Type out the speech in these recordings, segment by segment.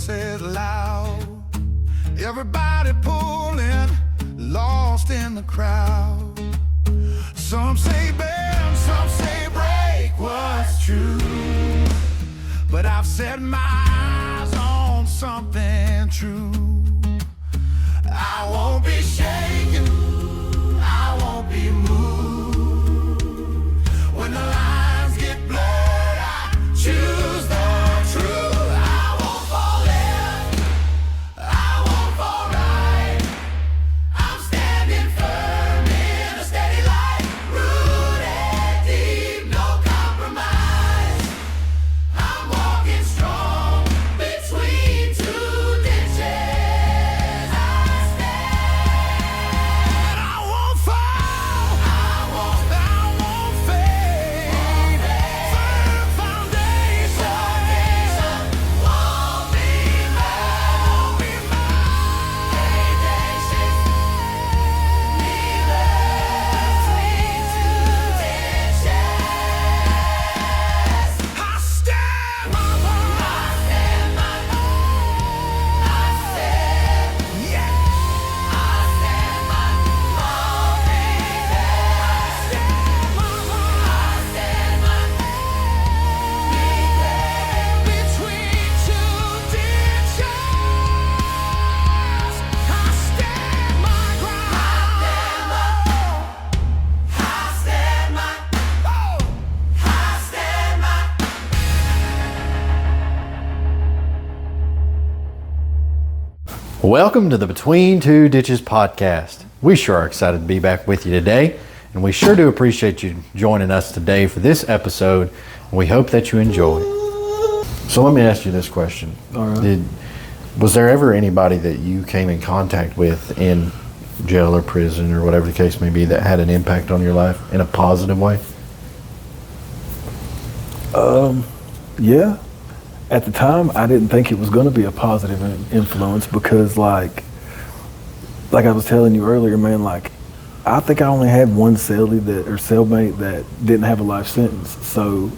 voice is loud. Everybody pulling, lost in the crowd. Some say bend, some say break what's true. But I've set my eyes on something true. I won't be shaken, I won't be moved. When the lines get blurred, I choose the truth. I won't fall left, I won't fall right. I'm standing firm in a steady light, rooted deep, no compromise. I'm walking strong between two ditches. I stand, I won't fall, I won't fade. Firm foundation won't be moved. Payday shifts me between two ditches. I stand my ground. I stand my ground. I stand, yeah. I stand my motivation. I stand my ground. I stand my between two ditches. I stand my ground. I stand my, I stand my. Welcome to the Between Two Ditches podcast. We sure are excited to be back with you today, and we sure do appreciate you joining us today for this episode, and we hope that you enjoy. So let me ask you this question. All right. Was there ever anybody that you came in contact with in jail or prison or whatever the case may be that had an impact on your life in a positive way? Yeah. At the time, I didn't think it was going to be a positive influence because, like I was telling you earlier, man, like, I think I only had one cellmate that didn't have a life sentence. So,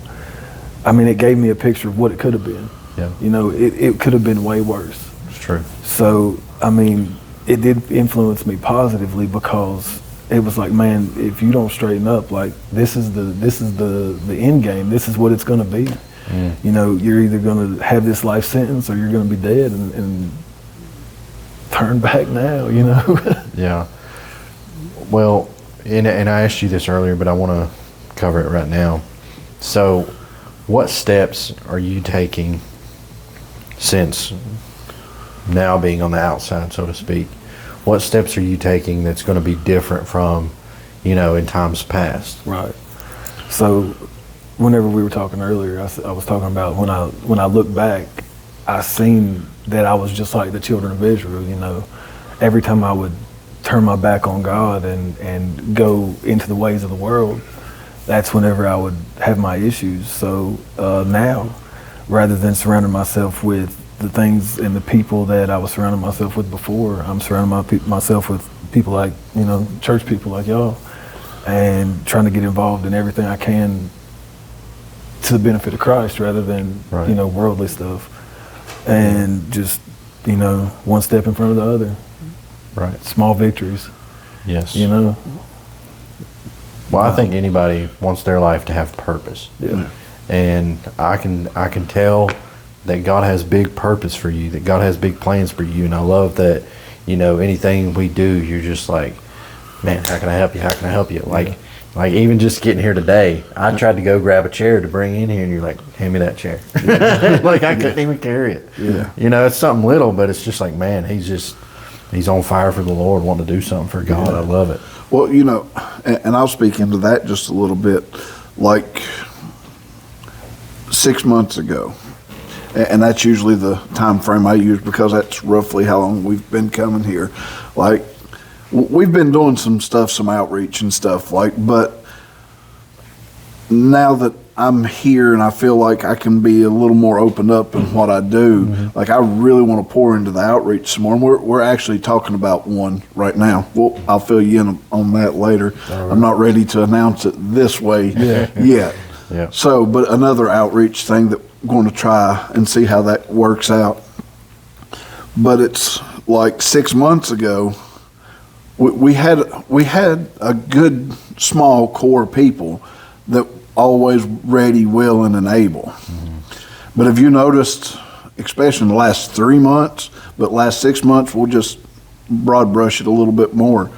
I mean, it gave me a picture of what it could have been. Yeah. You know, it could have been way worse. It's true. So, I mean, it did influence me positively because it was like, man, if you don't straighten up, like, this is the end game. This is what it's going to be. You know, you're either going to have this life sentence or you're going to be dead and turn back now, you know? Yeah. Well, and I asked you this earlier, but I want to cover it right now. So, what steps are you taking since now being on the outside, so to speak? What steps are you taking that's going to be different from, you know, in times past? Right. So, whenever we were talking earlier, I was talking about when I look back, I seen that I was just like the children of Israel, you know. Every time I would turn my back on God and go into the ways of the world, that's whenever I would have my issues. So now, rather than surrounding myself with the things and the people that I was surrounding myself with before, I'm surrounding myself with people like, you know, church people like y'all, and trying to get involved in everything I can to the benefit of Christ rather than, Right. you know, worldly stuff. And just, you know, one step in front of the other. Right. Small victories, Yes. you know? Well, I think anybody wants their life to have purpose. Yeah. And I can tell that God has big purpose for you, that God has big plans for you. And I love that, you know, anything we do, you're just like, man, how can I help you? How can I help you? Like even just getting here today, I tried to go grab a chair to bring in here, and you're like, hand me that chair. Like I couldn't even carry it. Yeah. You know, it's something little, but it's just like, man, he's on fire for the Lord, wanting to do something for God. I love it. Well, you know, and I'll speak into that just a little bit. Like 6 months ago, and that's usually the time frame I use because that's roughly how long we've been coming here. Like, we've been doing some stuff, some outreach and stuff, like, but now that I'm here and I feel like I can be a little more opened up in what I do, like, I really want to pour into the outreach some more. And we're actually talking about one right now. Well, I'll fill you in on that later. Right. I'm not ready to announce it this way yet. Yeah. So, but another outreach thing that we're going to try and see how that works out. but it's like 6 months ago, we had a good small core of people that always ready, willing, and able. But have you noticed, especially in the last 3 months, but last 6 months, we'll just broad brush it a little bit more.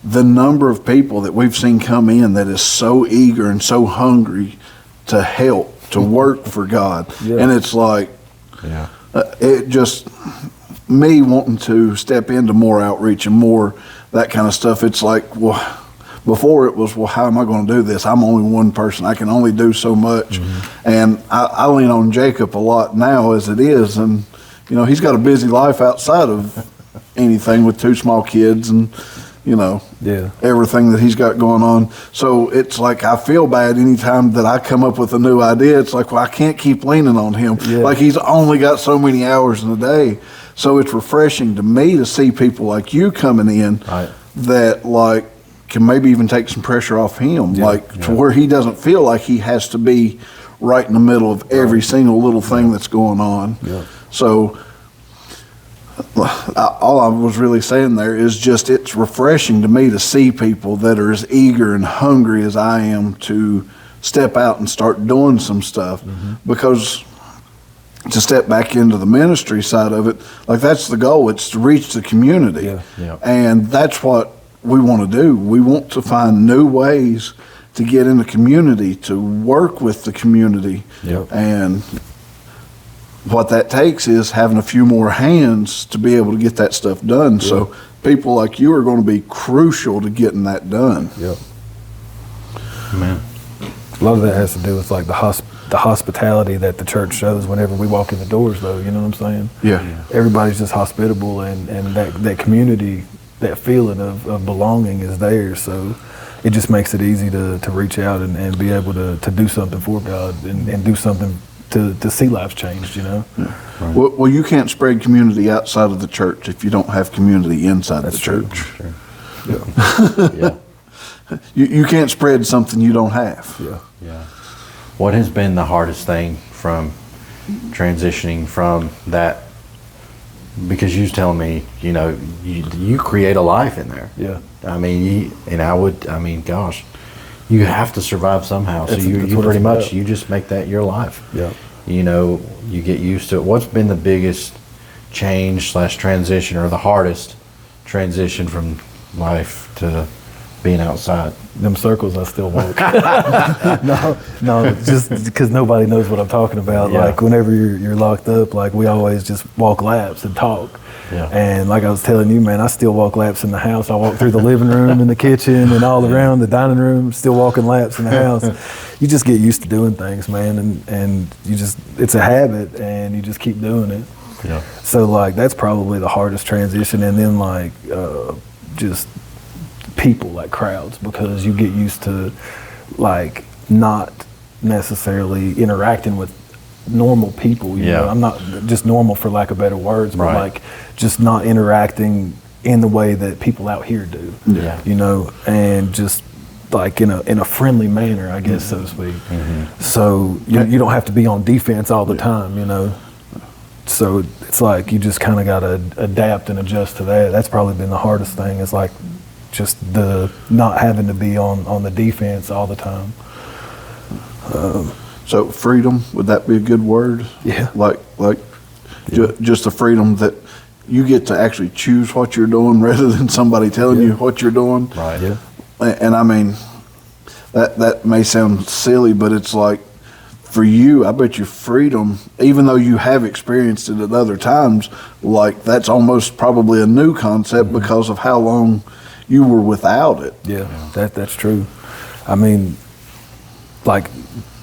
The number of people that we've seen come in that is so eager and so hungry to help, to work for God. Yeah. And it's like, Yeah. it just, me wanting to step into more outreach and more that kind of stuff, it's like, well, before it was, well, how am I going to do this? I'm only one person. I can only do so much. And I lean on Jacob a lot now as it is. And, you know, he's got a busy life outside of anything with 2 small kids and, you know, Yeah. everything that he's got going on. So it's like I feel bad anytime that I come up with a new idea. It's like, well, I can't keep leaning on him. Yeah. Like he's only got so many hours in a day. So it's refreshing to me to see people like you coming in Right. that like can maybe even take some pressure off him, to where he doesn't feel like he has to be right in the middle of every single little thing that's going on. Yeah. So all I was really saying there is just it's refreshing to me to see people that are as eager and hungry as I am to step out and start doing some stuff. Because to step back into the ministry side of it, like that's the goal. It's to reach the community. Yeah. Yeah. And that's what we want to do. We want to find new ways to get in the community, to work with the community. Yep. And what that takes is having a few more hands to be able to get that stuff done. So people like you are going to be crucial to getting that done. Yep. Man. A lot of that has to do with like the hospitality that the church shows whenever we walk in the doors, though. You know what I'm saying? Yeah. Everybody's just hospitable, and that community, that feeling of belonging is there. So it just makes it easy to reach out and be able to do something for God and do something to see lives changed, you know? Well, you can't spread community outside of the church if you don't have community inside That's the true. church. Yeah. You can't spread something you don't have. Yeah. Yeah. What has been the hardest thing from transitioning from that? Because you was telling me, you know, you create a life in there. Yeah. I mean, gosh, you have to survive somehow. So That's you what pretty it's much, about. you just make that your life. Yeah. You know, you get used to it. What's been the biggest change/transition, or the hardest transition from life to being outside? Them circles I still walk. no, just because nobody knows what I'm talking about. Yeah. Like whenever you're locked up, like we always just walk laps and talk. Yeah. And like I was telling you, man, I still walk laps in the house. I walk through the living room and the kitchen and all around the dining room, still walking laps in the house. You just get used to doing things, man, and you just, it's a habit and you just keep doing it. Yeah. So like that's probably the hardest transition, and then like just people, like crowds, because you get used to like not necessarily interacting with normal people. You Yeah. know? I'm not just normal for lack of better words, but Right. like just not interacting in the way that people out here do. Yeah. You know, and just like in a friendly manner, I guess, so to speak. So you don't have to be on defense all the time, you know. So it's like you just kind of got to adapt and adjust to that. That's probably been the hardest thing, is like just the not having to be on the defense all the time. So freedom, would that be a good word? Yeah. Like just the freedom that you get to actually choose what you're doing rather than somebody telling you what you're doing. Right. Yeah. And I mean, that may sound silly, but it's like, for you, I bet your freedom, even though you have experienced it at other times, like that's almost probably a new concept because of how long you were without it. Yeah, that's true. I mean, like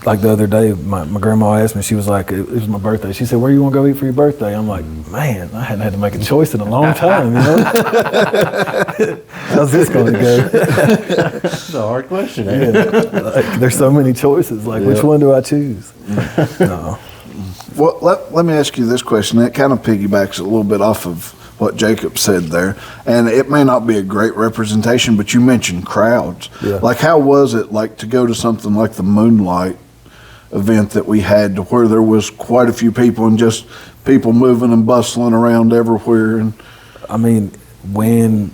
the other day, my grandma asked me, she was like, it was my birthday. She said, where you want to go eat for your birthday? I'm like, man, I hadn't had to make a choice in a long time, you know? How's this going to go? That's a hard question. Yeah, like, there's so many choices. Like, which one do I choose? No. Well, let me ask you this question. It kind of piggybacks a little bit off of what Jacob said there. And it may not be a great representation, but you mentioned crowds. Yeah. Like, how was it like to go to something like the Moonlight event that we had, to where there was quite a few people and just people moving and bustling around everywhere, and I mean,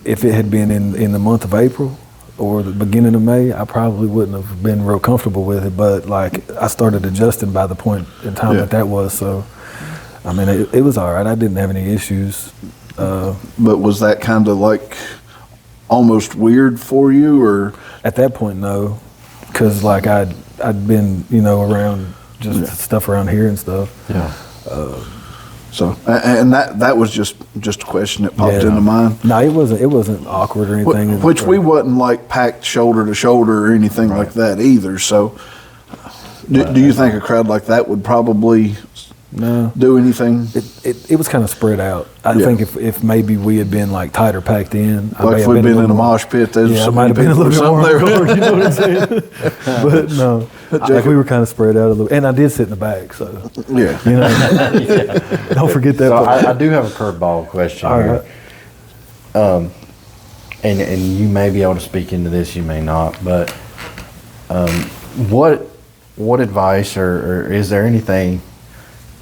if it had been in the month of April or the beginning of May, I probably wouldn't have been real comfortable with it. But like, I started adjusting by the point in time Yeah. that was. So, I mean, it was all right. I didn't have any issues. but was that kind of like almost weird for you, or At that point, no, because like I'd been around just stuff around here and stuff. Yeah. so? And that was just a question that popped into mind. No, it wasn't awkward or anything. Which we wasn't like packed shoulder to shoulder or anything like that either. So, do you think a crowd like that would probably No. do anything? It was kind of spread out. I Yeah. think if maybe we had been like tighter packed in, I may Like if have we'd been little in a more- mosh pit, there's Yeah, so I might many have been a people little or bit more something there. hardcore, you know what I'm saying? But no, I think we were kind of spread out a little. And I did sit in the back, so Yeah. you know, don't forget that So part. I do have a curveball question All here. right. And you may be able to speak into this, you may not, but what advice or is there anything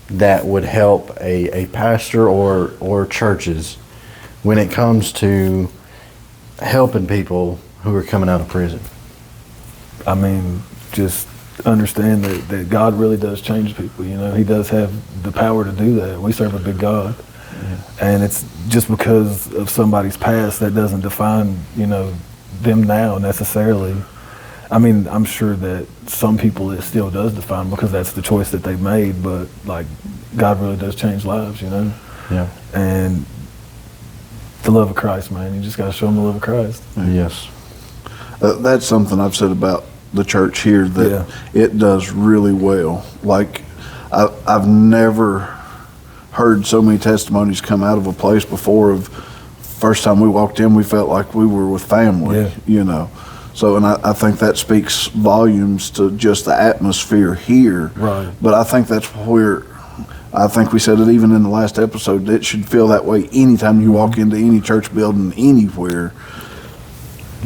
that would help a pastor or churches when it comes to helping people who are coming out of prison? I mean, just understand that God really does change people. You know, He does have the power to do that. We serve a big God. And it's just because of somebody's past that doesn't define, them now necessarily. I mean, I'm sure that some people it still does define because that's the choice that they've made, but like God really does change lives, Yeah. And the love of Christ, man, you just got to show them the love of Christ. Yes. That's something I've said about the church here, that it does really well. Like, I've never heard so many testimonies come out of a place before of first time we walked in, we felt like we were with family, So, and I think that speaks volumes to just the atmosphere here. Right. But I think that's where, I think we said it even in the last episode, it should feel that way anytime you walk into any church building anywhere.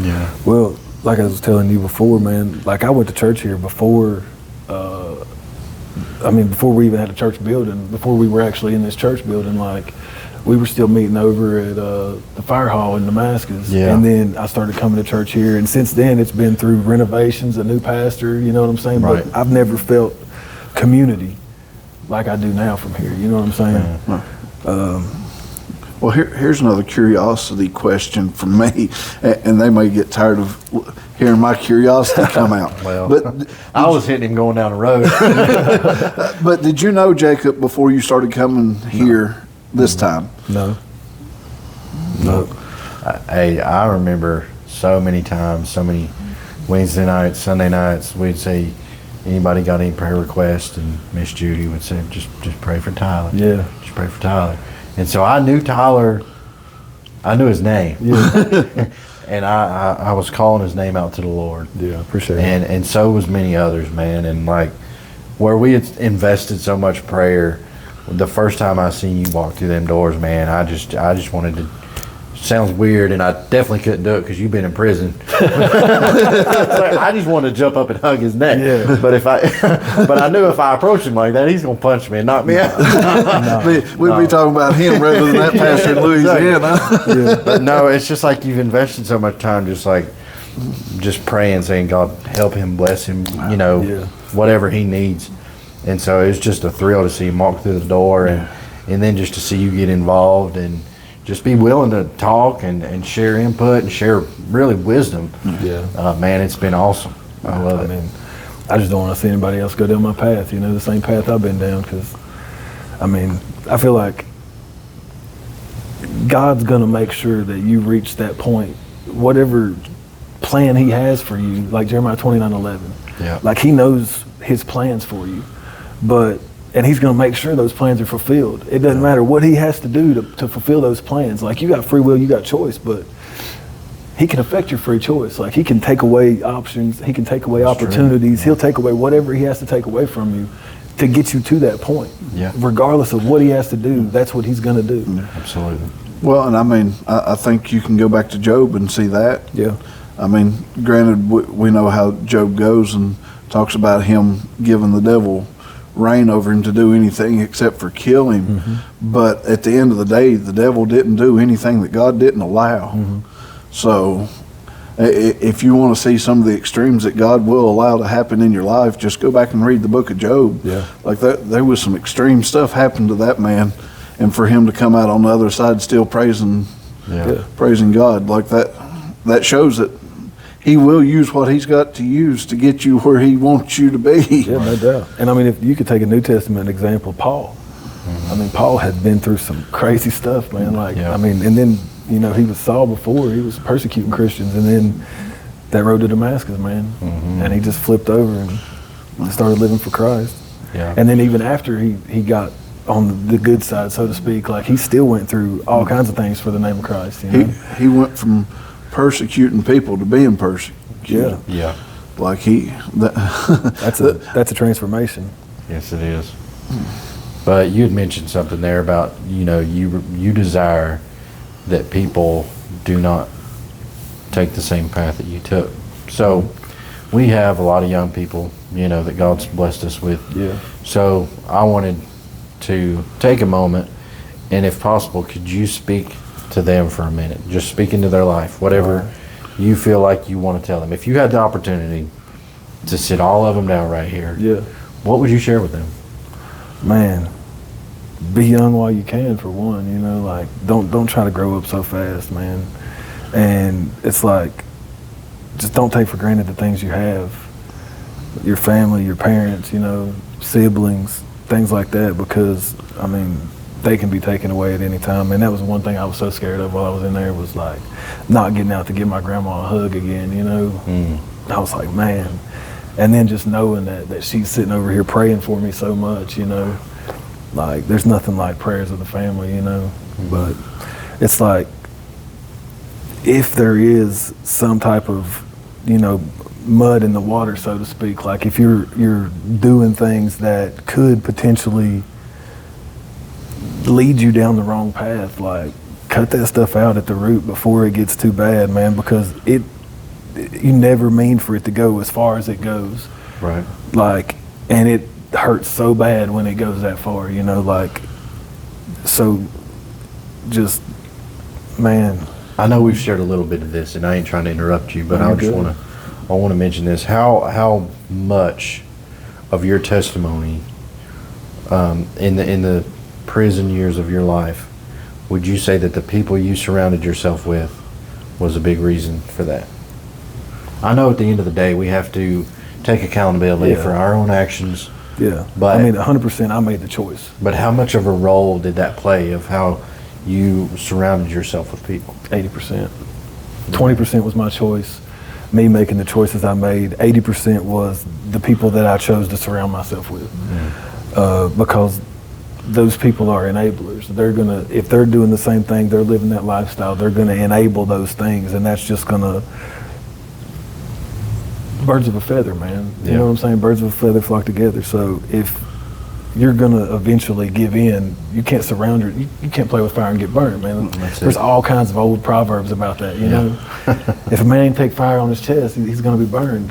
Yeah. Well, like I was telling you before, man, like I went to church here before, before we even had a church building, before we were actually in this church building, like we were still meeting over at the fire hall in Damascus. Yeah. And then I started coming to church here. And since then, it's been through renovations, a new pastor, you know what I'm saying? Right. But I've never felt community like I do now from here, you know what I'm saying? Well, here's another curiosity question from me, and they may get tired of hearing my curiosity come out. Well, but I was hitting him going down the road. but did you know Jacob before you started coming here this time? No. Hey, I remember so many times, so many Wednesday nights, Sunday nights, we'd say, anybody got any prayer requests, and Miss Judy would say, just pray for Tyler. Yeah. Just pray for Tyler. And so I knew Tyler, I knew his name. Yeah. And I was calling his name out to the Lord. Yeah, appreciate it. And so was many others, man. And like where we had invested so much prayer, the first time I seen you walk through them doors, man, I just wanted to. Sounds weird, and I definitely couldn't do it because you've been in prison. It's like, I just wanted to jump up and hug his neck. Yeah. But but I knew if I approached him like that, he's gonna punch me and knock me out. We'd be talking about him rather than that pastor in Louisiana. But no, it's just like you've invested so much time, just praying, saying, God, help him, bless him, Yeah. whatever he needs. And so it was just a thrill to see him walk through the door, and then just to see you get involved and just be willing to talk and share input and share really wisdom. Yeah. Man, it's been awesome. I love it. I mean, I just don't want to see anybody else go down my path, the same path I've been down, because, I feel like God's going to make sure that you reach that point, whatever plan He has for you, like Jeremiah 29:11. Yeah. Like He knows His plans for you, and He's going to make sure those plans are fulfilled. It doesn't matter what He has to do to fulfill those plans. Like, you got free will, you got choice, but He can affect your free choice. Like, He can take away options, He can take away opportunities, He'll take away whatever He has to take away from you to get you to that point. Yeah. Regardless of what He has to do, that's what He's going to do. Absolutely. Well, and I think you can go back to Job and see that. Yeah. Granted, we know how Job goes and talks about him giving the devil reign over him to do anything except for kill him. But at the end of the day, the devil didn't do anything that God didn't allow. So if you want to see some of the extremes that God will allow to happen in your life, just go back and read the book of Job. Yeah. Like that, there was some extreme stuff happened to that man, and for him to come out on the other side still praising God, like that shows that he will use what he's got to use to get you where he wants you to be. Yeah, no doubt. And I mean, if you could take a New Testament example, Paul. I mean, Paul had been through some crazy stuff, man. Like, I mean, and then, you know, he was Saul before. He was persecuting Christians. And then that road to Damascus, man. And he just flipped over and started living for Christ. Yeah. And then even after he got on the good side, so to speak, like he still went through all kinds of things for the name of Christ. You know? He went from persecuting people to being persecuted. Yeah. Like that's a transformation. Yes, it is. But you had mentioned something there about, you know, you desire that people do not take the same path that you took. So we have a lot of young people, you know, that God's blessed us with. Yeah. So I wanted to take a moment, and if possible, could you speak to them for a minute? Just speak into their life, whatever you feel like you want to tell them. If you had the opportunity to sit all of them down right here, what would you share with them? Man, be young while you can, for one. You know, like don't try to grow up so fast, man. And it's like, just don't take for granted the things you have, your family, your parents, you know, siblings, things like that, because I mean, they can be taken away at any time. And that was one thing I was so scared of while I was in there, was like not getting out to give my grandma a hug again, you know. I was like, man. And then just knowing that she's sitting over here praying for me so much, you know, like there's nothing like prayers of the family, you know. But it's like, if there is some type of, you know, mud in the water, so to speak, like if you're doing things that could potentially lead you down the wrong path, like cut that stuff out at the root before it gets too bad, man, because you never mean for it to go as far as it goes. Right. Like, and it hurts so bad when it goes that far, you know, like, so just, man. I know we've shared a little bit of this, and I ain't trying to interrupt you, but I want to mention this. How much of your testimony in the prison years of your life would you say that the people you surrounded yourself with was a big reason for that? I know at the end of the day we have to take accountability for our own actions. Yeah, but I mean, 100%. I made the choice. But how much of a role did that play of how you surrounded yourself with people? 80%. 20% was my choice, me making the choices I made. 80% was the people that I chose to surround myself with, because those people are enablers. They're gonna, if they're doing the same thing, they're living that lifestyle, they're gonna enable those things, and that's just gonna, birds of a feather, man. You know what I'm saying? Birds of a feather flock together. So if you're gonna eventually give in, you can't surround you can't play with fire and get burned, man. There's all kinds of old proverbs about that, you know. If a man ain't take fire on his chest, he's gonna be burned.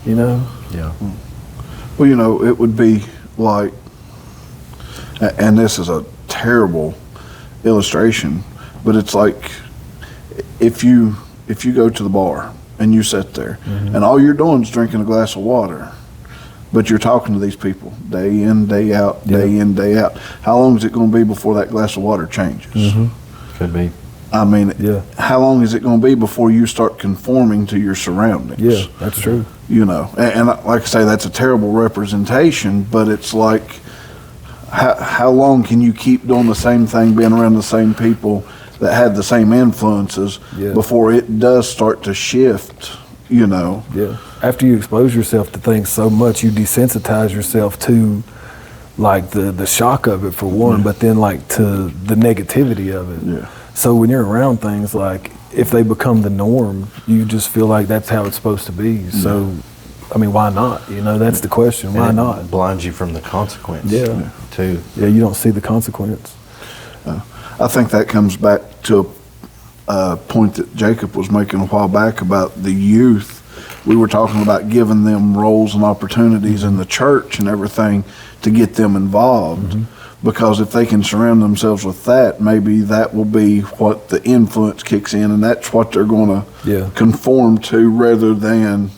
You know? Yeah. Well, you know, it would be like, and this is a terrible illustration, but it's like if you go to the bar and you sit there and all you're doing is drinking a glass of water, but you're talking to these people day in, day out, day in, day out. How long is it going to be before that glass of water changes? Could be. I mean, how long is it going to be before you start conforming to your surroundings? Yeah, that's true. You know, and like I say, that's a terrible representation, but it's like, how long can you keep doing the same thing, being around the same people that had the same influences before it does start to shift, you know? Yeah. After you expose yourself to things so much, you desensitize yourself to like the shock of it, for one, but then like to the negativity of it. Yeah. So when you're around things, like if they become the norm, you just feel like that's how it's supposed to be. So, I mean, why not? You know, that's the question. Why not? It blinds you from the consequence. Too. Yeah, you don't see the consequence. I think that comes back to a point that Jacob was making a while back about the youth. We were talking about giving them roles and opportunities in the church and everything to get them involved. Mm-hmm. Because if they can surround themselves with that, maybe that will be what the influence kicks in, and that's what they're going to Yeah. conform to, rather than,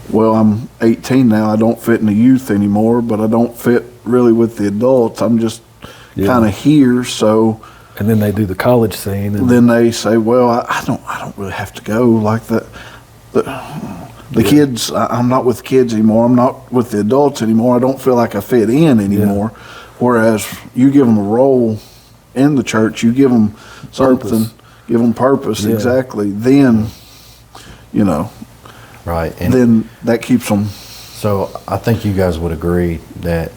well, I'm 18 now, I don't fit in the youth anymore, but I don't fit really with the adults. I'm just Yeah. kind of here, so And then they do the college scene, and then they say, well, I don't really have to go like that. The kids, I'm not with the kids anymore. I'm not with the adults anymore. I don't feel like I fit in anymore. Whereas you give them a role in the church, you give them something, Purpose. give them purpose, Yeah. exactly. Then, Right. And then that keeps them. so I think you guys would agree that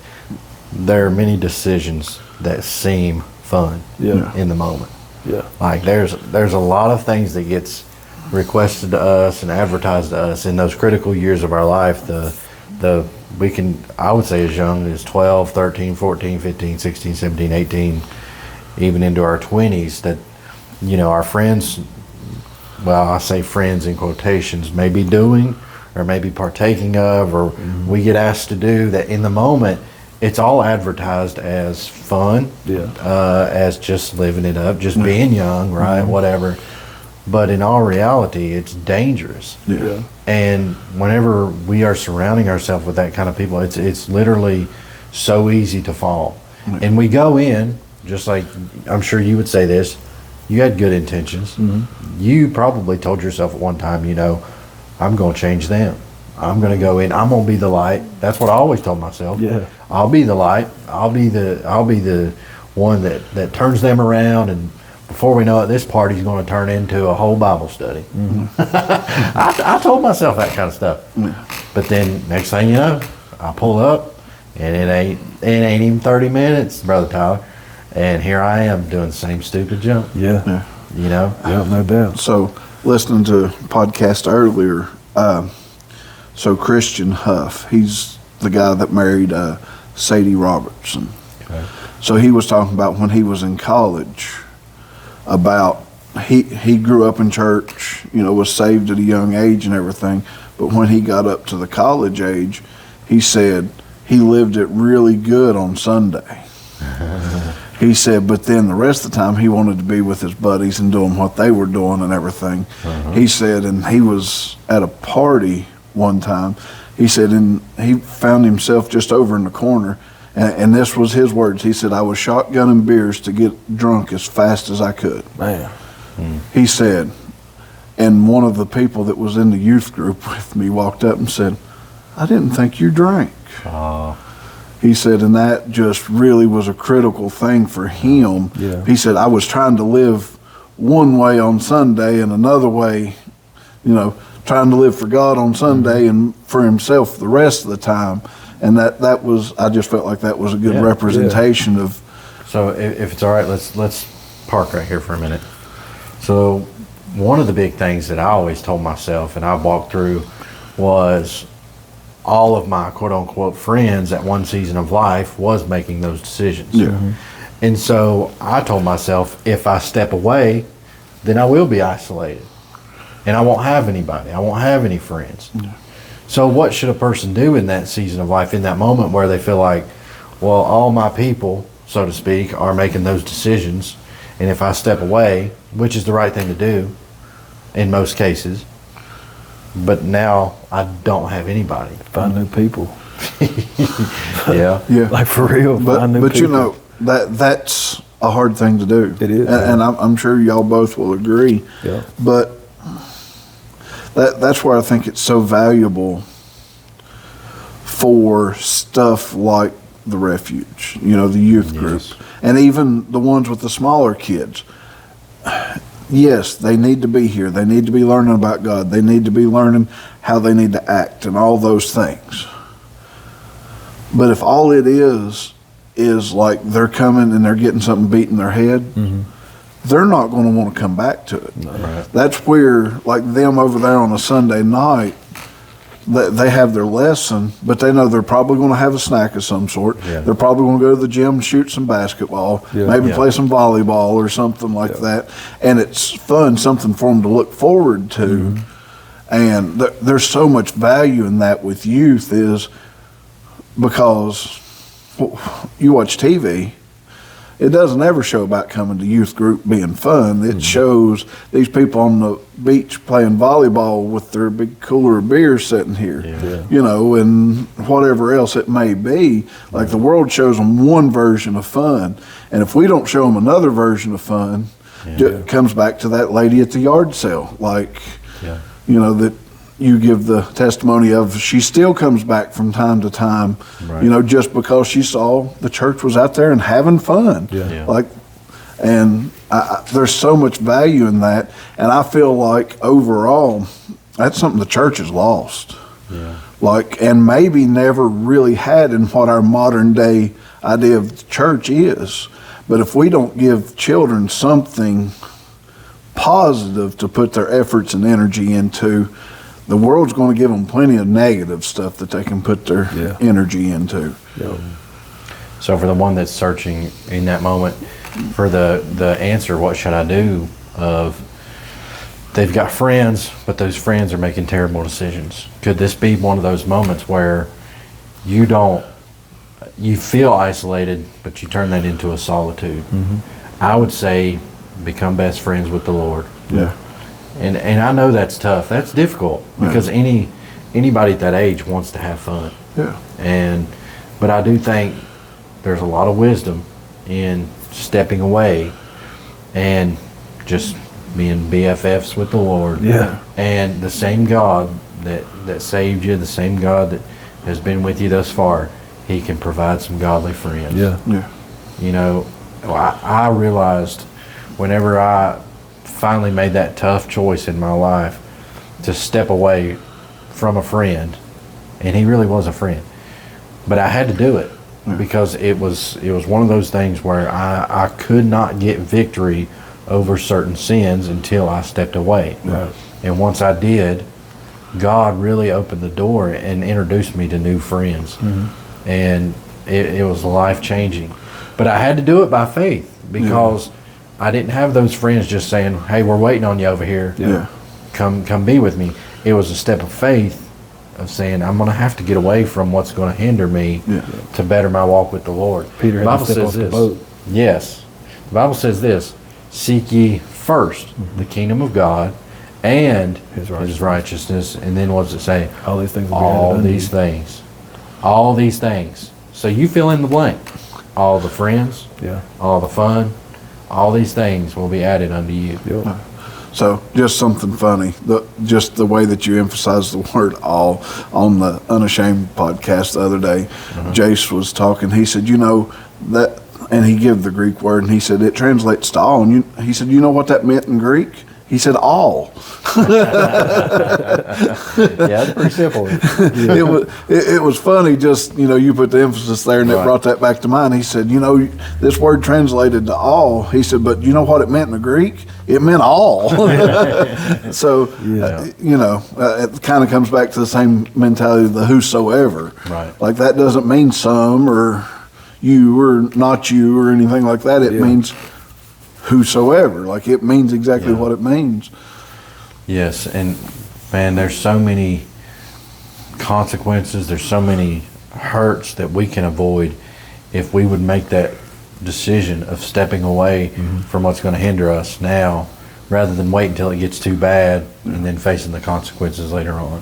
there are many decisions that seem fun Yeah. in the moment. yeah, Like there's a lot of things that gets requested to us and advertised to us in those critical years of our life. I would say as young as 12, 13, 14, 15, 16, 17, 18, even into our 20s, that, our friends, well, I say friends in quotations, may be doing or maybe partaking of, or we get asked to do that in the moment. It's all advertised as fun, Yeah. as just living it up, just being young, right? Whatever. But in all reality, it's dangerous. yeah, And whenever we are surrounding ourselves with that kind of people, it's literally so easy to fall. And we go in, just like I'm sure you would say this, you had good intentions. You probably told yourself at one time, I'm going to change them. I'm going to go in. I'm going to be the light. That's what I always told myself. Yeah. I'll be the light. I'll be the one that turns them around, and before we know it, this party's going to turn into a whole Bible study. I told myself that kind of stuff. But then next thing you know, I pull up, and it ain't even 30 minutes, Brother Tyler, and here I am doing the same stupid jump. yeah, Yeah. yeah, no doubt. So, listening to a podcast earlier, so Christian Huff, he's the guy that married Sadie Robertson. Okay. So he was talking about when he was in college, about he grew up in church, was saved at a young age and everything. But when he got up to the college age, he said he lived it really good on Sunday. He said, but then the rest of the time he wanted to be with his buddies and doing what they were doing and everything. He said, and he was at a party one time. He said, and he found himself just over in the corner. And this was his words. He said, I was shotgunning beers to get drunk as fast as I could. Man, He said, and one of the people that was in the youth group with me walked up and said, I didn't think you drank. He said, and that just really was a critical thing for him. Yeah. He said, I was trying to live one way on Sunday and another way, trying to live for God on Sunday and for himself the rest of the time. And that was, I just felt like that was a good Yeah. representation of, So if it's all right, let's park right here for a minute. So one of the big things that I always told myself, and I walked through, was all of my quote unquote friends at one season of life was making those decisions. Yeah. Mhm. And so I told myself, if I step away, then I will be isolated, and I won't have anybody. I won't have any friends. So what should a person do in that season of life, in that moment where they feel like, well, all my people, so to speak, are making those decisions, and if I step away, which is the right thing to do in most cases, but now I don't have anybody. find new people. Yeah. yeah. Like for real, find new But people. that's a hard thing to do. It is, and I'm sure y'all both will agree. Yeah. But that's where I think it's so valuable for stuff like the refuge, the youth group, Yes. and even the ones with the smaller kids. Yes, they need to be here. They need to be learning about God. They need to be learning how they need to act and all those things. But if all it is like they're coming and they're getting something beat in their head, they're not going to want to come back to it. Right. That's where, like them over there on a Sunday night, they have their lesson, but they know they're probably going to have a snack of some sort. Yeah. They're probably going to go to the gym and shoot some basketball, Yeah. maybe Yeah. play some volleyball or something like that. And it's fun, something for them to look forward to. And there's so much value in that with youth is because you watch TV, it doesn't ever show about coming to youth group being fun. It shows these people on the beach playing volleyball with their big cooler of beer sitting here, you know, and whatever else it may be. Like the world shows them one version of fun, and if we don't show them another version of fun, it comes back to that lady at the yard sale. Like, you know, that you give the testimony of, she still comes back from time to time, you know, just because she saw the church was out there and having fun. Like, and there's so much value in that. And I feel like overall, that's something the church has lost. Like, and maybe never really had in what our modern day idea of the church is. But if we don't give children something positive to put their efforts and energy into, the world's going to give them plenty of negative stuff that they can put their energy into. So for the one that's searching in that moment for the answer, what should I do? They've got friends, but those friends are making terrible decisions. Could this be one of those moments where you feel isolated, but you turn that into a solitude? I would say become best friends with the Lord. And I know that's tough. That's difficult because anybody at that age wants to have fun. But I do think there's a lot of wisdom in stepping away and just being BFFs with the Lord. And the same God that saved you, the same God that has been with you thus far, He can provide some godly friends. You know, I realized whenever I finally made that tough choice in my life to step away from a friend, and he really was a friend, but I had to do it because it was one of those things where I could not get victory over certain sins until I stepped away. And once I did, God really opened the door and introduced me to new friends. And it was life-changing, but I had to do it by faith because I didn't have those friends just saying, "Hey, we're waiting on you over here. Come be with me." It was a step of faith of saying, "I'm going to have to get away from what's going to hinder me to better my walk with the Lord." Peter The Bible says this. Yes, the Bible says this: "Seek ye first the kingdom of God and His righteousness." And then what does it say? All these things. All these things. All these things. So you fill in the blank. All the friends. All the fun. All these things will be added unto you. So just something funny, just the way that you emphasize the word "all" on the Unashamed podcast the other day. Jace was talking. He said, you know, that, and he gave the Greek word, and he said it translates to all. And he said, you know what that meant in Greek? He said all. It's pretty simple. It was funny, just, you know, you put the emphasis there, and it brought that back to mind. He said, you know, this word translated to all. He said, but you know what it meant in the Greek? It meant all. So, you know, it kind of comes back to the same mentality of the whosoever. Like that doesn't mean some or you or not you or anything like that. It means whosoever. Like it means exactly what it means. Yes, and man, there's so many consequences, there's so many hurts that we can avoid if we would make that decision of stepping away from what's going to hinder us now, rather than wait until it gets too bad and then facing the consequences later on.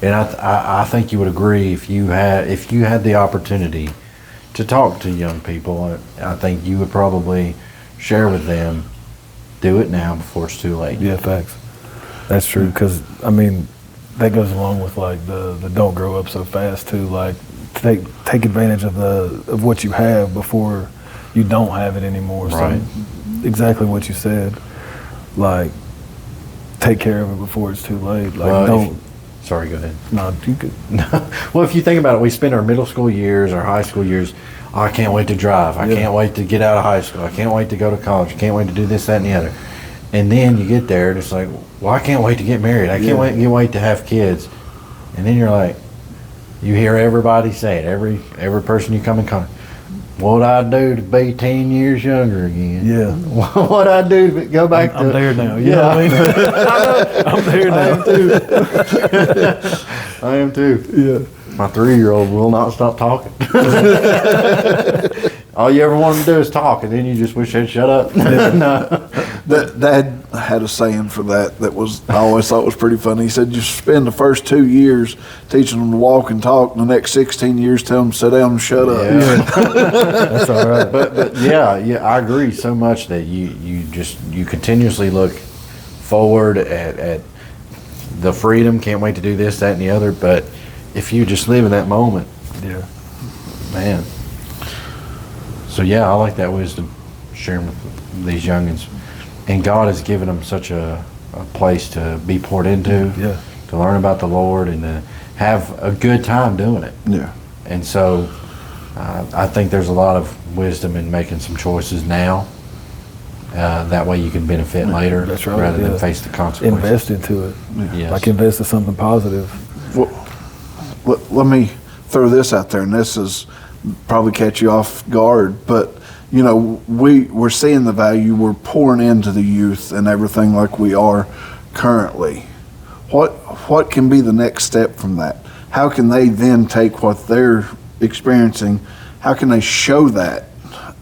And I think you would agree, if you had the opportunity to talk to young people, I think you would probably share with them, do it now before it's too late. Facts. That's true, because I mean that goes along with like the don't grow up so fast too. Like take advantage of what you have before you don't have it anymore. So exactly what you said. Like take care of it before it's too late. Like sorry, go ahead. No, you could. Well, if you think about it, we spend our middle school years, our high school years. Oh, I can't wait to drive. I can't wait to get out of high school. I can't wait to go to college. I can't wait to do this, that, and the other. And then you get there, and it's like, well, I can't wait to get married. I can't wait to have kids. And then you're like, you hear everybody say it, every person you come in contact. What'd I do to be 10 years younger again? What'd I do to go back to... I'm there now. You know what I mean? I'm there now. I am too. My 3-year-old will not stop talking. All you ever want them to do is talk, and then you just wish they'd shut up. No. Dad had a saying for that was I always thought was pretty funny. He said, "You spend the first 2 years teaching them to walk and talk, and the next 16 years tell them to sit down and shut up." Yeah. That's all right. But yeah, I agree so much that you continuously look forward at the freedom. Can't wait to do this, that, and the other. But if you just live in that moment, Yeah. man. So yeah, I like that wisdom sharing with these youngins, and God has given them such a place to be poured into, Yeah. to learn about the Lord, and to have a good time doing it. Yeah. And so I think there's a lot of wisdom in making some choices now. That way you can benefit later, That's right, rather than yeah. face the consequences. Invest into it. Yes. Like invest in something positive. Well, let me throw this out there, and this is probably catch you off guard, but you know, we're seeing the value, we're pouring into the youth and everything like we are currently. What can be the next step from that? How can they then take what they're experiencing, how can they show that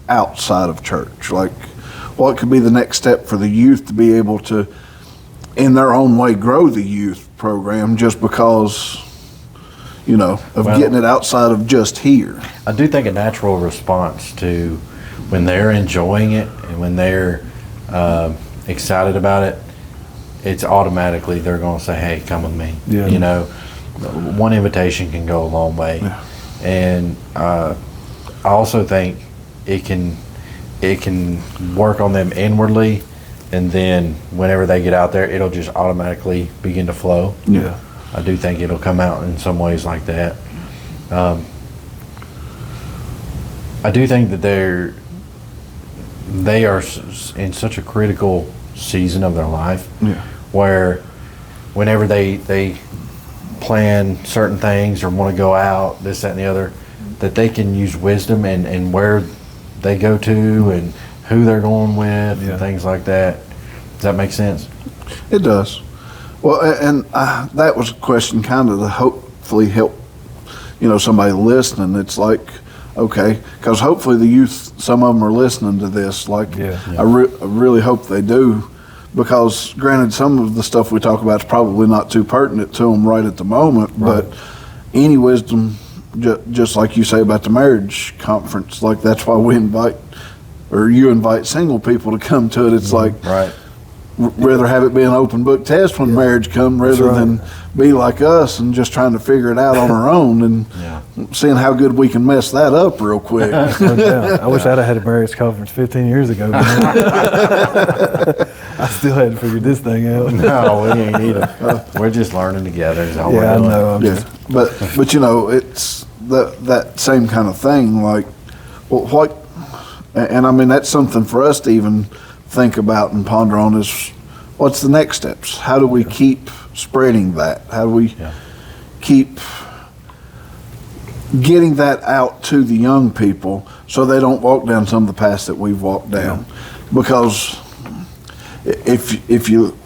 outside of church? Like, what could be the next step for the youth to be able to, in their own way, grow the youth program just because, you know, of Well, getting it outside of just here? I do think a natural response to when they're enjoying it and when they're excited about it, it's automatically they're going to say, "Hey, come with me." Yeah. You know, one invitation can go a long way. Yeah. And I also think it can work on them inwardly, and then whenever they get out there, it'll just automatically begin to flow. Yeah. I do think it'll come out in some ways like that. I do think that they are in such a critical season of their life, Yeah. where whenever they plan certain things or want to go out, this, that, and the other, that they can use wisdom and where they go to and who they're going with Yeah. and things like that. Does that make sense? It does. Well, and that was a question kind of to hopefully help, you know, somebody listening. It's like, okay, because hopefully the youth, some of them are listening to this. Like, Yeah. I really hope they do, because granted, some of the stuff we talk about is probably not too pertinent to them right at the moment, but any wisdom, just like you say about the marriage conference, like that's why we invite, or you invite single people to come to it. It's like, Right. rather have it be an open book test when marriage comes, rather right. than be like us and just trying to figure it out on our own and Yeah. seeing how good we can mess that up real quick. No doubt. I wish I'd have had a marriage conference 15 years ago. Man. I still hadn't figured this thing out. No, we ain't either. We're just learning together. Is all Yeah, we're I doing. know. I'm Yeah, just, but you know, it's that same kind of thing. Like, well, what? And I mean, that's something for us to even think about and ponder on. Is what's the next steps? How do we keep spreading that? How do we Yeah. keep getting that out to the young people so they don't walk down some of the paths that we've walked down? Because if you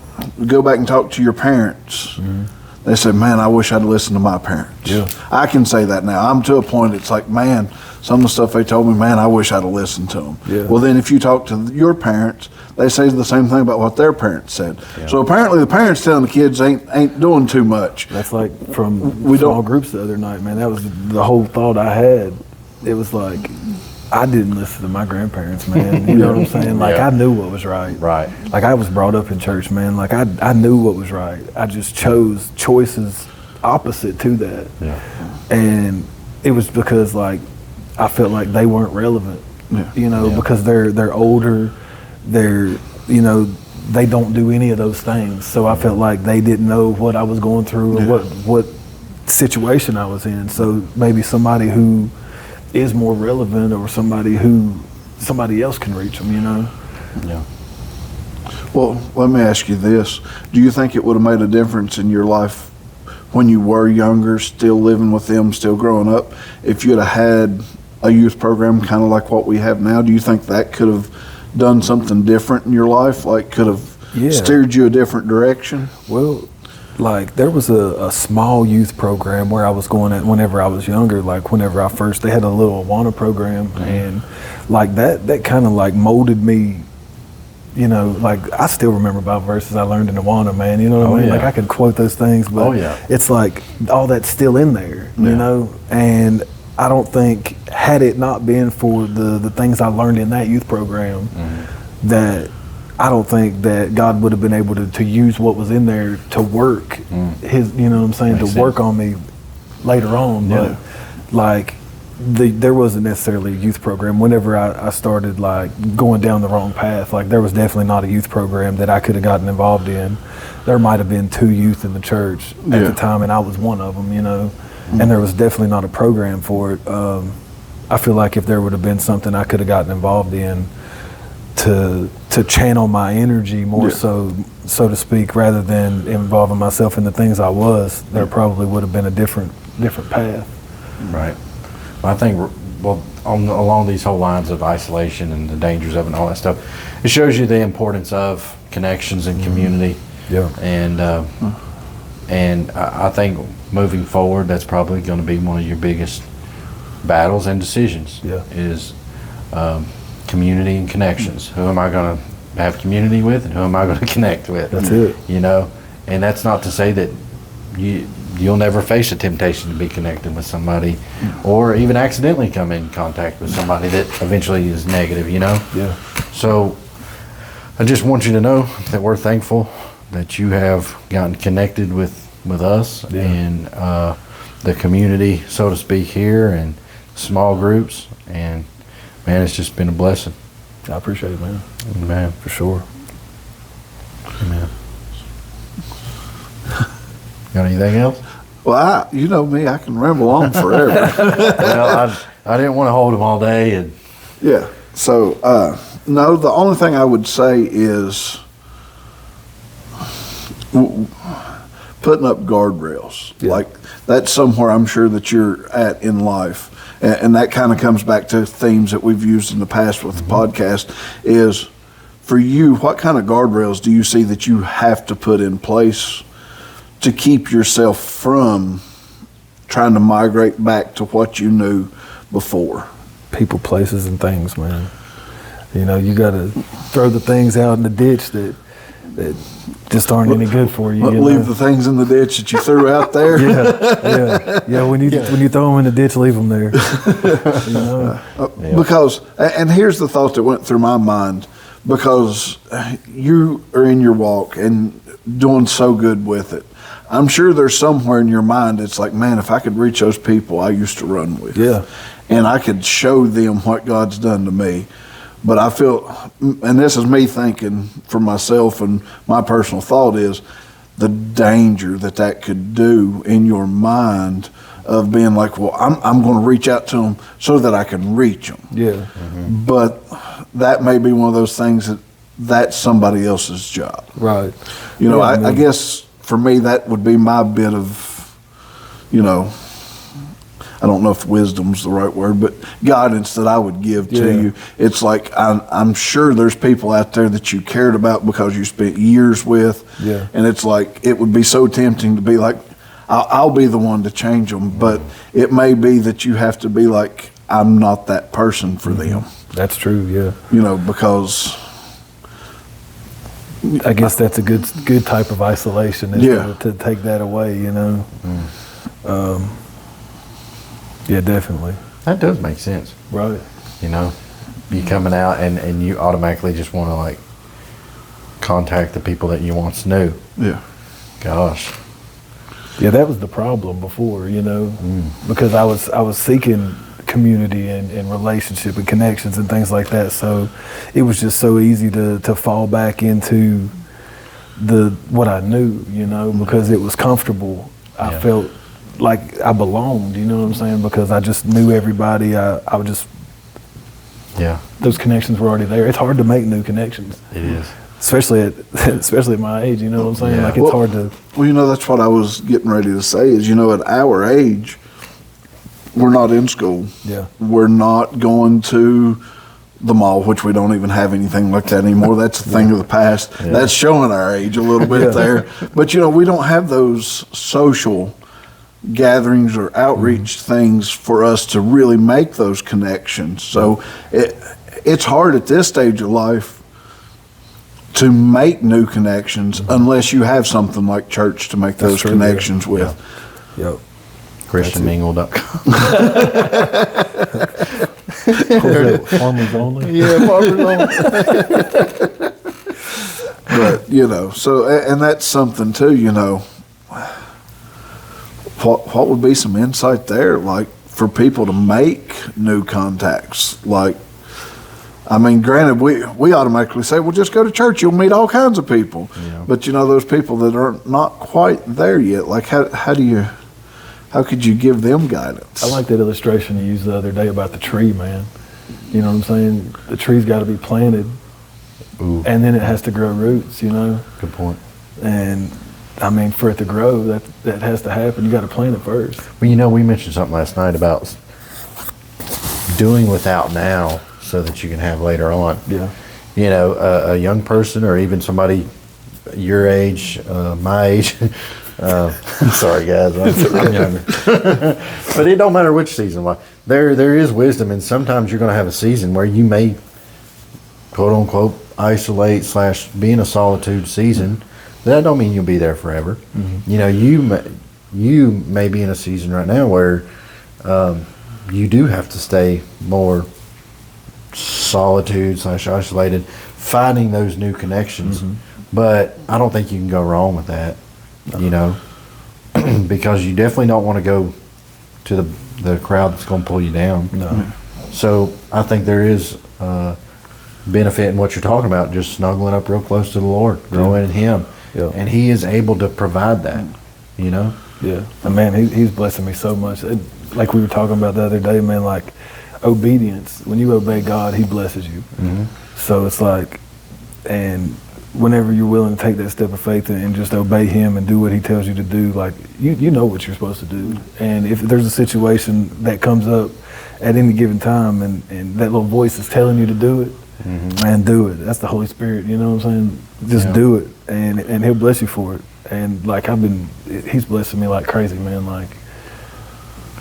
go back and talk to your parents, they say, "Man, I wish I'd listened to my parents." Yeah. I can say that now. I'm to a point. It's like, man, some of the stuff they told me, man, I wish I'd have listened to them. Yeah. Well, then if you talk to your parents, they say the same thing about what their parents said. So apparently, the parents telling the kids ain't doing too much. that's like from We small don't- groups the other night, man. That was the whole thought I had. It was like, I didn't listen to my grandparents, man. You know what I'm saying? Like, Yeah. I knew what was right. Right. Like, I was brought up in church, man. Like, I knew what was right. I just chose choices opposite to that. Yeah. And it was because, like, I felt like they weren't relevant. Yeah. You know, Yeah. because they're older, you know, they don't do any of those things. So I felt like they didn't know what I was going through or what situation I was in. So maybe somebody who is more relevant, or somebody else can reach them, you know? Yeah. Well, let me ask you this. Do you think it would have made a difference in your life when you were younger, still living with them, still growing up, if you'd have had a youth program kind of like what we have now? Do you think that could have done something different in your life? Like, could have Yeah. steered you a different direction? Well, like there was a small youth program where I was going at whenever I was younger. Like whenever they had a little Awana program, and like that kind of like molded me. You know, like I still remember about verses I learned in Awana, man. You know what I mean? yeah. Like I could quote those things, but Oh, yeah. it's like all that's still in there. You Yeah. know, and I don't think had it not been for the things I learned in that youth program, that I don't think that God would have been able to use what was in there to work his, you know what I'm saying, Makes to work sense. on me later on. Yeah. But like there wasn't necessarily a youth program. Whenever I started like going down the wrong path, like there was definitely not a youth program that I could have gotten involved in. There might have been 2 youth in the church at the time, and I was one of them, you know, and there was definitely not a program for it. I feel like if there would have been something I could have gotten involved in to channel my energy more so to speak, rather than involving myself in the things I was, there probably would have been a different path. Right. I think, well, along these whole lines of isolation and the dangers of it and all that stuff, it shows you the importance of connections and community. Yeah. And I think moving forward, that's probably going to be one of your biggest battles and decisions. Yeah. Is community and connections. Who am I going to have community with, and who am I going to connect with? That's it. You know, and that's not to say that you'll never face a temptation to be connected with somebody, or even accidentally come in contact with somebody that eventually is negative. You know. Yeah. So I just want you to know that we're thankful that you have gotten connected with us and the community, so to speak, here, and small groups. And man, it's just been a blessing. I appreciate it, man. Man, For sure. man. Got anything else? Well, you know me, I can ramble on forever. Well, I didn't want to hold them all day, and Yeah. So, no, the only thing I would say is putting up guardrails. Yeah. Like, that's somewhere I'm sure that you're at in life. And that kind of comes back to themes that we've used in the past with the podcast is, for you, what kind of guardrails do you see that you have to put in place to keep yourself from trying to migrate back to what you knew before? People, places, and things, man. You know, you got to throw the things out in the ditch that just aren't any good for you. You Leave know? the things in the ditch that you threw out there. Yeah. When you throw them in the ditch, leave them there. You know? Because, and here's the thought that went through my mind, because you are in your walk and doing so good with it. I'm sure there's somewhere in your mind it's like, man, if I could reach those people I used to run with, Yeah. and I could show them what God's done to me. But I feel, and this is me thinking for myself, and my personal thought is the danger that could do in your mind of being like, well, I'm going to reach out to them so that I can reach them. Yeah. But that may be one of those things that's somebody else's job. Right. You know, Yeah, I guess for me that would be my bit of, you know, I don't know if wisdom's the right word, but guidance that I would give to Yeah. you. It's like I'm sure there's people out there that you cared about because you spent years with, Yeah. and it's like it would be so tempting to be like, I'll be the one to change them, but it may be that you have to be like, I'm not that person for them, That's true. Yeah. you know, because I guess that's a good type of isolation, is Yeah. to take that away, you know. Yeah, definitely. that does make sense. Right. You know, you coming out and you automatically just want to like contact the people that you once knew. yeah. Gosh. Yeah, that was the problem before, you know, because I was seeking community and relationship and connections and things like that. So it was just so easy to fall back into what I knew, you know, because it was comfortable. I Yeah. felt like I belonged, you know what I'm saying? Because I just knew everybody. I would just, Yeah, those connections were already there. It's hard to make new connections, it is. especially at my age, you know what I'm saying? Yeah. Like it's Well- hard to, Well, you know, that's what I was getting ready to say is, you know, at our age, we're not in school. yeah. We're not going to the mall, which we don't even have anything like that anymore. That's a thing of the past. That's showing our age a little bit there. But, we don't have those social gatherings or outreach things for us to really make those connections. So it's hard at this stage of life to make new connections unless you have something like church to make those true, connections with. Yep. ChristianMingle.com. Farmers only. Yeah, farmers only. But, so, and that's something too, what would be some insight there, like for people to make new contacts? Like, I mean, granted, we automatically say, well, just go to church, you'll meet all kinds of people. Yeah. But, those people that are not quite there yet, like how could you give them guidance? I like that illustration you used the other day about the tree, man. You know what I'm saying? The tree's got to be planted, Ooh, and then it has to grow roots, good point. And I mean, for it to grow, that has to happen. You got to plant it first. Well, we mentioned something last night about doing without now so that you can have later on. Yeah. A young person or even somebody your age, my age. Sorry, guys, I'm younger. But it don't matter which season. There is wisdom, and sometimes you're going to have a season where you may, quote unquote, isolate / be in a solitude season. That don't mean you'll be there forever. Mm-hmm. You may be in a season right now where you do have to stay more solitude / isolated, finding those new connections. Mm-hmm. But I don't think you can go wrong with that, because you definitely don't want to go to the crowd that's going to pull you down. No. So I think there is benefit in what you're talking about, just snuggling up real close to the Lord, growing in Him. Yeah. And He is able to provide that, Yeah. And man, he's blessing me so much. Like we were talking about the other day, man, like obedience. When you obey God, He blesses you. Mm-hmm. So it's like, and whenever you're willing to take that step of faith and just obey Him and do what He tells you to do, like you know what you're supposed to do. And if there's a situation that comes up at any given time and that little voice is telling you to do it, man, do it. That's the Holy Spirit, you know what I'm saying? Just do it, and He'll bless you for it. And like He's blessing me like crazy, man. Like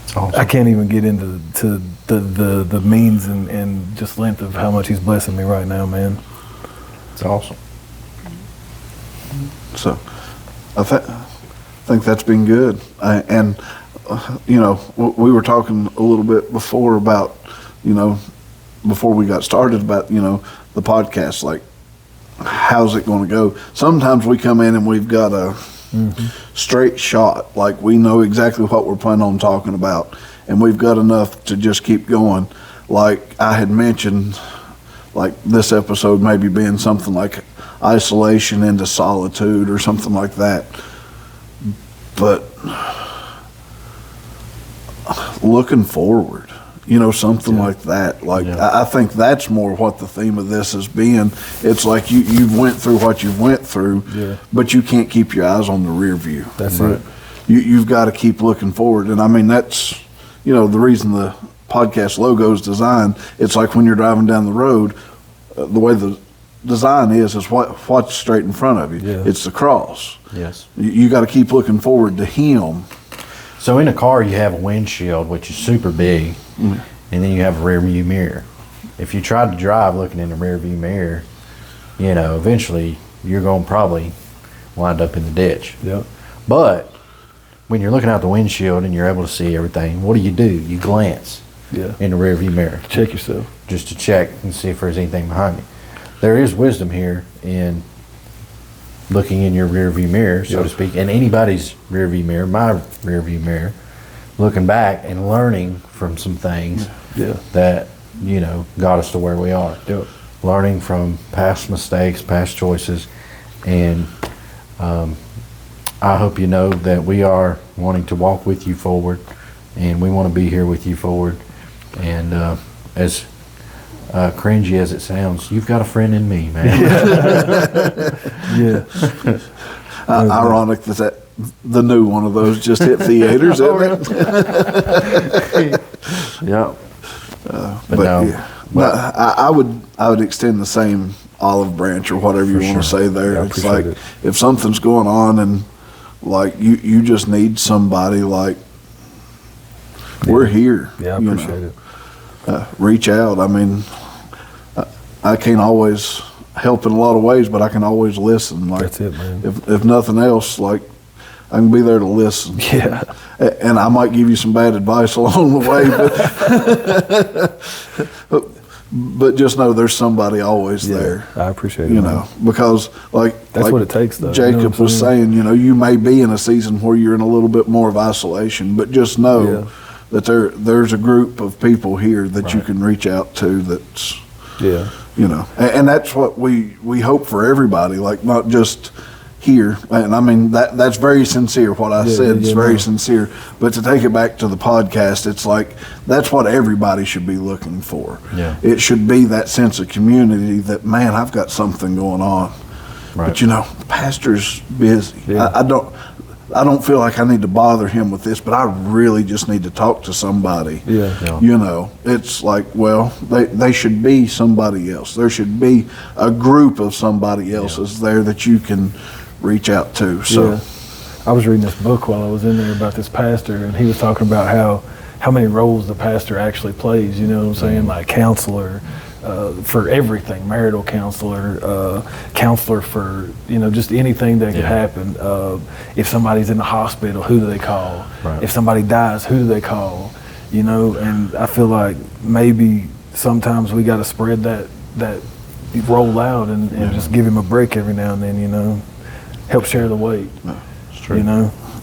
it's awesome. I can't even get into the means and just length of how much He's blessing me right now, man. It's awesome. So I think that's been good. We were talking a little bit before about, before we got started about, the podcast, like, how's it going to go? Sometimes we come in and we've got a straight shot, like we know exactly what we're planning on talking about, and we've got enough to just keep going. Like I had mentioned, like this episode maybe being something like isolation into solitude or something like that. But looking forward, something like that. Like I think that's more what the theme of this has been. It's like you've went through what you've went through, but you can't keep your eyes on the rear view. That's it. You've got to keep looking forward. And I mean, that's, the reason the podcast logo is designed. It's like when you're driving down the road, the way the design is what's straight in front of you. Yeah. It's the cross. Yes. You got to keep looking forward to Him. So in a car, you have a windshield, which is super big, and then you have a rear view mirror. If you try to drive looking in the rear view mirror, eventually you're going to probably wind up in the ditch. Yep. But when you're looking out the windshield and you're able to see everything, what do? You glance in the rear view mirror. Check yourself. Just to check and see if there's anything behind you. There is wisdom here in looking in your rear view mirror, so to speak, and anybody's rear view mirror, my rear view mirror, looking back and learning from some things that, got us to where we are. Yep. Learning from past mistakes, past choices, and I hope you know that we are wanting to walk with you forward, and we want to be here with you forward. And as cringy as it sounds, you've got a friend in me, man. Ironic that the new one of those just hit theaters, isn't it? Yeah. But no. No, I would extend the same olive branch or whatever you want to say there. Yeah, I It's appreciate like it. if something's going on and like you just need somebody like we're here. Yeah, I you appreciate know. it. Reach out. I mean, I can't always help in a lot of ways, but I can always listen. Like That's it, man. if nothing else, like I can be there to listen. Yeah. And I might give you some bad advice along the way, but just know there's somebody always there. I appreciate it. You man. know, because That's what it takes, though. You know Jacob what I'm was saying? saying, you know, you may be in a season where you're in a little bit more of isolation, but just know Yeah. that there's a group of people here that you can reach out to. That's Yeah. you know, and that's what we hope for everybody, like not just here. And I mean that's very sincere. What I said is very sincere. But to take it back to the podcast, it's like that's what everybody should be looking for. Yeah. It should be that sense of community that, man, I've got something going on. Right. But you know, the pastor's busy. Yeah. I don't feel like I need to bother him with this, but I really just need to talk to somebody. Yeah. You know, it's like, well, they should be somebody else. There should be a group of somebody else's there that you can reach out to. So, Yeah. I was reading this book while I was in there about this pastor, and he was talking about how many roles the pastor actually plays. You know what I'm saying? Like counselor for everything, marital counselor, counselor for just anything that could happen. If somebody's in the hospital, who do they call? Right. If somebody dies, who do they call? And I feel like maybe sometimes we got to spread that roll out and just give him a break every now and then. Help share the weight. It's true.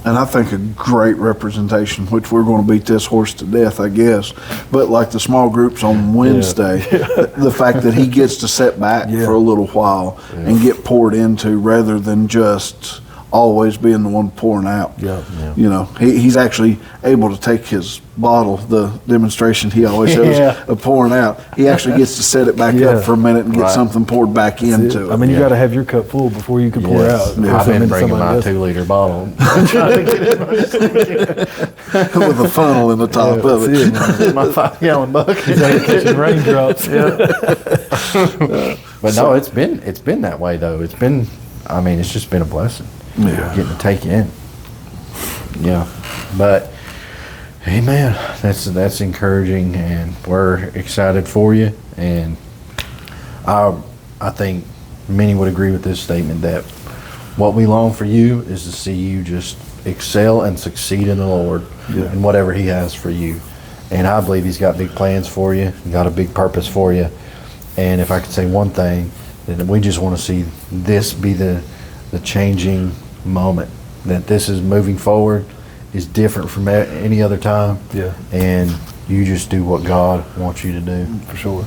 and I think a great representation, which we're going to beat this horse to death, I guess. But like the small groups on Wednesday, the fact that he gets to sit back for a little while and get poured into rather than just always being the one pouring out. You know, he's actually able to take his bottle, the demonstration he always shows of pouring out. He actually gets to set it back up for a minute and get something poured back into it. I mean, you got to have your cup full before you can pour out. I've been bringing my 2-liter bottle. With a funnel in the top of it. My 5-gallon bucket. Catching raindrops. But no, it's been that way though. It's just been a blessing. Getting to take you in. Yeah. But hey man, that's encouraging, and we're excited for you. And I think many would agree with this statement that what we long for you is to see you just excel and succeed in the Lord in whatever He has for you. And I believe He's got big plans for you, got a big purpose for you. And if I could say one thing, then we just want to see this be the changing moment, that this is moving forward, is different from any other time. And you just do what God wants you to do. For sure.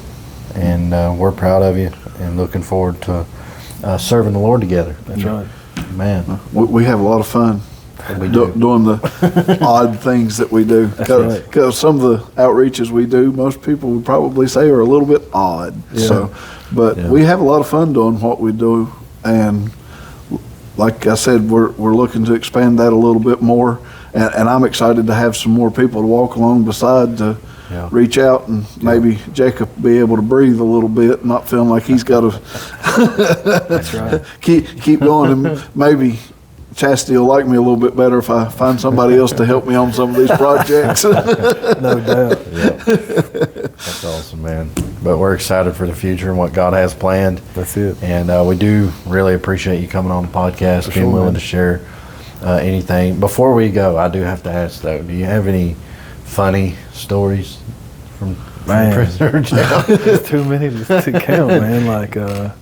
And we're proud of you and looking forward to serving the Lord together. That's right. Man. We have a lot of fun doing the odd things that we do. Because some of the outreaches we do, most people would probably say are a little bit odd. But we have a lot of fun doing what we do. And like I said, we're looking to expand that a little bit more. And I'm excited to have some more people to walk along beside to reach out and maybe Jacob be able to breathe a little bit, not feeling like he's got to That's right. keep going. And maybe Chastity will like me a little bit better if I find somebody else to help me on some of these projects. No doubt. That's awesome, man. But we're excited for the future and what God has planned. That's it. And we do really appreciate you coming on the podcast, being willing to share anything. Before we go, I do have to ask though, do you have any funny stories from prisoner jail? There's too many to count, man.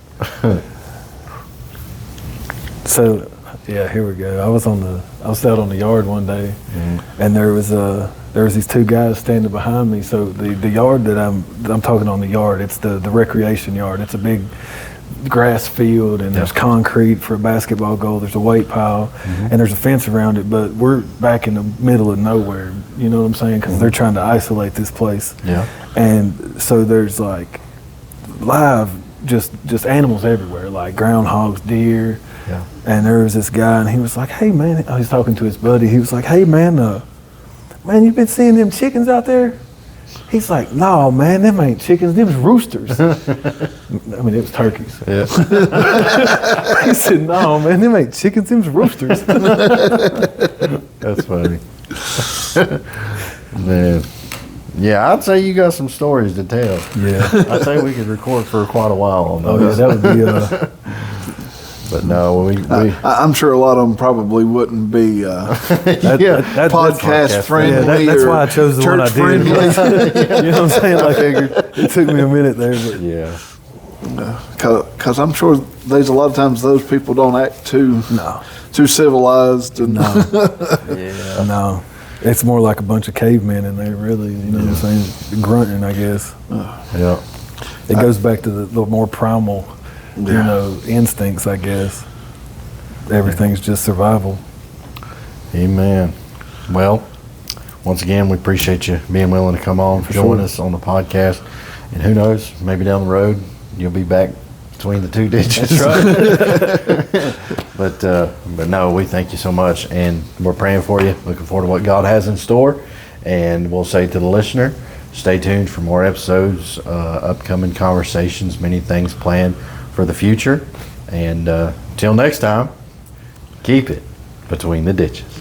So, here we go. I was out on the yard one day, and there was these two guys standing behind me. So the yard that I'm talking on the yard, it's the recreation yard. It's a big grass field, and there's concrete for a basketball goal. There's a weight pile, and there's a fence around it. But we're back in the middle of nowhere. You know what I'm saying? Because they're trying to isolate this place. And so there's like live just animals everywhere, like groundhogs, deer. And there was this guy, and he was like, "Hey man," I was talking to his buddy. He was like, "Hey man, man, you been seeing them chickens out there?" He's like, no, man, them ain't chickens, them's roosters. I mean, it was turkeys. Yeah. He said, no, man, them ain't chickens, them's roosters. That's funny. Man. Yeah, I'd say you got some stories to tell. Yeah. I'd say we could record for quite a while on Oh, yeah, those. that would be, But no, we I'm sure a lot of them probably wouldn't be that's podcast friendly. Yeah, that's or why I chose the one I church did. friendly. You know what I'm saying? Like, it took me a minute there, but yeah. Because I'm sure there's a lot of times those people don't act too civilized. And no. It's more like a bunch of cavemen in there, really. You know what I'm saying? Grunting, I guess. Yeah. It goes back to the more primal, you know, instincts, I guess. Everything's just survival. Amen. Well, once again, we appreciate you being willing to come on, join us on the podcast. And who knows, maybe down the road, you'll be back between the two ditches. That's right. But no, we thank you so much, and we're praying for you. Looking forward to what God has in store, and we'll say to the listener, stay tuned for more episodes, upcoming conversations, many things planned for the future. And till next time, keep it between the ditches.